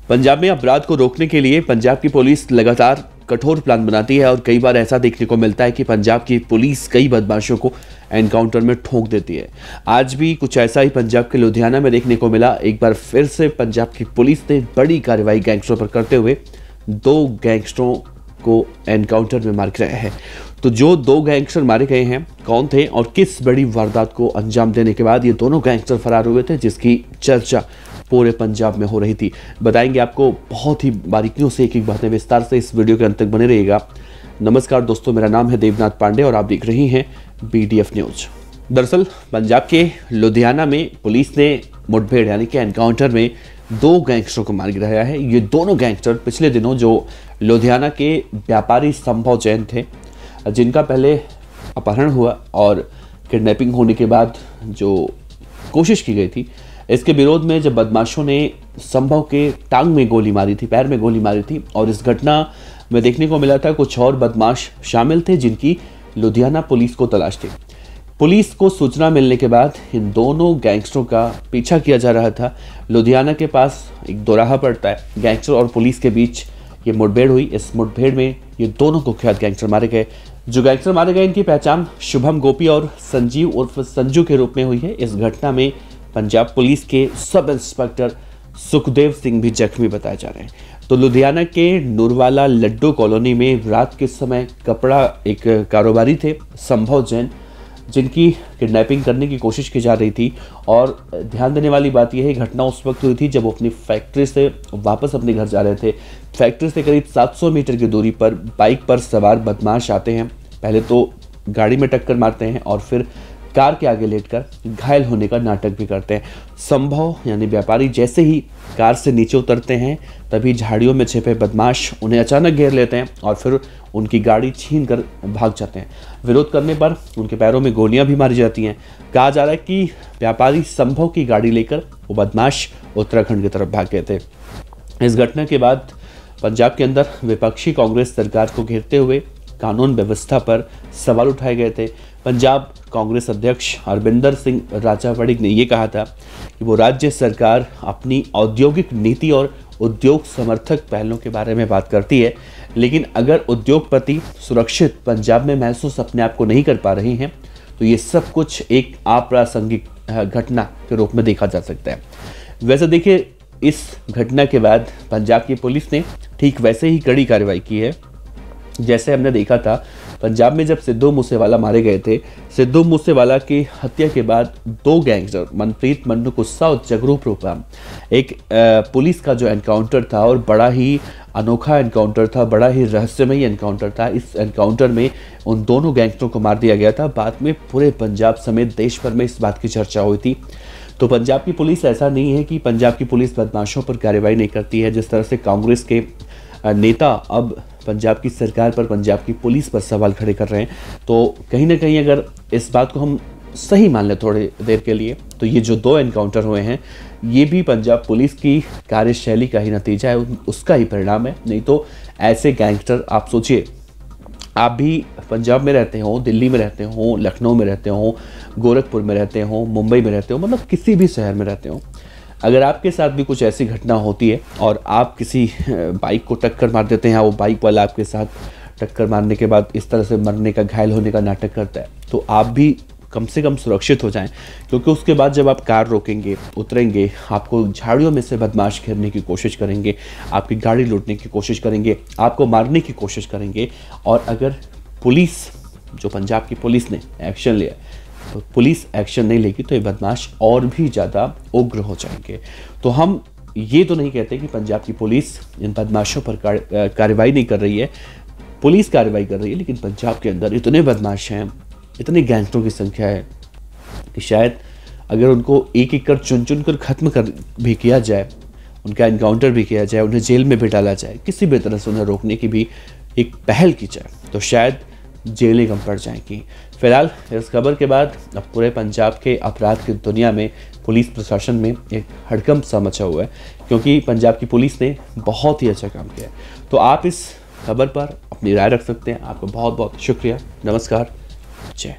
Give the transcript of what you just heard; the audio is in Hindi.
पंजाब में अपराध को रोकने के लिए पंजाब की पुलिस लगातार कठोर प्लान बनाती है और कई बार ऐसा देखने को मिलता है कि पंजाब की पुलिस कई बदमाशों को एनकाउंटर में ठोक देती है। आज भी कुछ ऐसा ही पंजाब के लुधियाना में देखने को मिला। एक बार फिर से पंजाब की पुलिस ने बड़ी कार्रवाई गैंगस्टरों पर करते हुए 2 गैंगस्टरों को एनकाउंटर में मार गिराया है। तो जो 2 गैंगस्टर मारे गए हैं कौन थे और किस बड़ी वारदात को अंजाम देने के बाद ये दोनों गैंगस्टर फरार हुए थे, जिसकी चर्चा पूरे पंजाब में हो रही थी, बताएंगे आपको बहुत ही बारीकियों से, एक एक बातें विस्तार से। इस वीडियो के अंत तक बने रहिएगा। नमस्कार दोस्तों, मेरा नाम है देवनाथ पांडे और आप देख रहे हैं BDF न्यूज। दरअसल पंजाब के लुधियाना में पुलिस ने मुठभेड़ यानी कि एनकाउंटर में 2 गैंगस्टरों को मार गिराया है। ये दोनों गैंगस्टर पिछले दिनों जो लुधियाना के व्यापारी संभव जैन थे, जिनका पहले अपहरण हुआ और किडनैपिंग होने के बाद जो कोशिश की गई थी, इसके विरोध में जब बदमाशों ने संभव के टांग में गोली मारी थी, पैर में गोली मारी थी, और इस घटना में देखने को मिला था कुछ और बदमाश शामिल थे जिनकी लुधियाना पुलिस को तलाश थी। पुलिस को सूचना मिलने के बाद इन दोनों गैंगस्टरों का पीछा किया जा रहा था। लुधियाना के पास एक दोराहा पड़ता है, गैंगस्टर और पुलिस के बीच ये मुठभेड़ हुई। इस मुठभेड़ में ये दोनों कुख्यात गैंगस्टर मारे गए। जो गैंगस्टर मारे गए इनकी पहचान शुभम गोपी और संजीव उर्फ संजू के रूप में हुई है। इस घटना में पंजाब पुलिस के सब इंस्पेक्टर सुखदेव सिंह भी जख्मी बताए जा रहे हैं। तो लुधियाना के नूरवाला लड्डू कॉलोनी में रात के समय कपड़ा एक कारोबारी थे संभव जैन, जिनकी किडनैपिंग करने की कोशिश की जा रही थी। और ध्यान देने वाली बात यह है, घटना उस वक्त हुई थी जब वो अपनी फैक्ट्री से वापस अपने घर जा रहे थे। फैक्ट्री से करीब 700 मीटर की दूरी पर बाइक पर सवार बदमाश आते हैं। पहले तो गाड़ी में टक्कर मारते हैं और फिर कार के आगे लेटकर घायल होने का नाटक भी करते हैं। संभव यानी व्यापारी जैसे ही कार से नीचे उतरते हैं, तभी झाड़ियों में छिपे बदमाश उन्हें अचानक घेर लेते हैं और फिर उनकी गाड़ी छीनकर भाग जाते हैं। विरोध करने पर उनके पैरों में गोलियां भी मारी जाती हैं। कहा जा रहा है कि व्यापारी संभव की गाड़ी लेकर वो बदमाश उत्तराखंड की तरफ भाग गए थे। इस घटना के बाद पंजाब के अंदर विपक्षी कांग्रेस सरकार को घेरते हुए कानून व्यवस्था पर सवाल उठाए गए थे। पंजाब कांग्रेस अध्यक्ष हरबिंदर सिंह राजावड़िक ने यह कहा था कि वो राज्य सरकार अपनी औद्योगिक नीति और उद्योग समर्थक पहलों के बारे में बात करती है, लेकिन अगर उद्योगपति सुरक्षित पंजाब में महसूस अपने आप को नहीं कर पा रहे हैं तो ये सब कुछ एक अप्रासंगिक घटना के रूप में देखा जा सकता है। वैसे देखिए, इस घटना के बाद पंजाब की पुलिस ने ठीक वैसे ही कड़ी कार्रवाई की है जैसे हमने देखा था पंजाब में जब सिद्धू मूसेवाला मारे गए थे। सिद्धू मूसेवाला की हत्या के बाद 2 गैंगस्टर मनप्रीत मन्नू गुस्सा और जगरूप रूपा एक पुलिस का जो एनकाउंटर था, और बड़ा ही अनोखा एनकाउंटर था, बड़ा ही रहस्यमयी एनकाउंटर था। इस एनकाउंटर में उन दोनों गैंगस्टरों को मार दिया गया था। बाद में पूरे पंजाब समेत देश भर में इस बात की चर्चा हुई थी। तो पंजाब की पुलिस ऐसा नहीं है कि पंजाब की पुलिस बदमाशों पर कार्रवाई नहीं करती है। जिस तरह से कांग्रेस के नेता अब पंजाब की सरकार पर, पंजाब की पुलिस पर सवाल खड़े कर रहे हैं, तो कहीं ना कहीं अगर इस बात को हम सही मान लें थोड़ी देर के लिए, तो ये जो 2 एनकाउंटर हुए हैं ये भी पंजाब पुलिस की कार्यशैली का ही नतीजा है, उसका ही परिणाम है। नहीं तो ऐसे गैंगस्टर, आप सोचिए, आप भी पंजाब में रहते हो, दिल्ली में रहते हो, लखनऊ में रहते हो, गोरखपुर में रहते हो, मुंबई में रहते हो, मतलब किसी भी शहर में रहते हो, अगर आपके साथ भी कुछ ऐसी घटना होती है और आप किसी बाइक को टक्कर मार देते हैं, वो बाइक वाला आपके साथ टक्कर मारने के बाद इस तरह से मरने का, घायल होने का नाटक करता है, तो आप भी कम से कम सुरक्षित हो जाएं। क्योंकि उसके बाद जब आप कार रोकेंगे, उतरेंगे, आपको झाड़ियों में से बदमाश घेरने की कोशिश करेंगे, आपकी गाड़ी लूटने की कोशिश करेंगे, आपको मारने की कोशिश करेंगे, और अगर पुलिस, जो पंजाब की पुलिस ने एक्शन लिया, तो पुलिस एक्शन नहीं लेगी तो ये बदमाश और भी ज़्यादा उग्र हो जाएंगे। तो हम ये तो नहीं कहते कि पंजाब की पुलिस इन बदमाशों पर कार्रवाई नहीं कर रही है, पुलिस कार्रवाई कर रही है, लेकिन पंजाब के अंदर इतने बदमाश हैं, इतने गैंगस्टरों की संख्या है कि शायद अगर उनको एक एक कर चुन चुन कर ख़त्म कर भी किया जाए, उनका एनकाउंटर भी किया जाए, उन्हें जेल में भी डाला जाए, किसी भी तरह से उन्हें रोकने की भी एक पहल की जाए, तो शायद जेलें कम पड़ जाएंगी। फिलहाल इस खबर के बाद अब पूरे पंजाब के अपराध की दुनिया में पुलिस प्रशासन में एक हड़कंप सा मचा हुआ है, क्योंकि पंजाब की पुलिस ने बहुत ही अच्छा काम किया है। तो आप इस खबर पर अपनी राय रख सकते हैं। आपका बहुत बहुत शुक्रिया। नमस्कार। जय।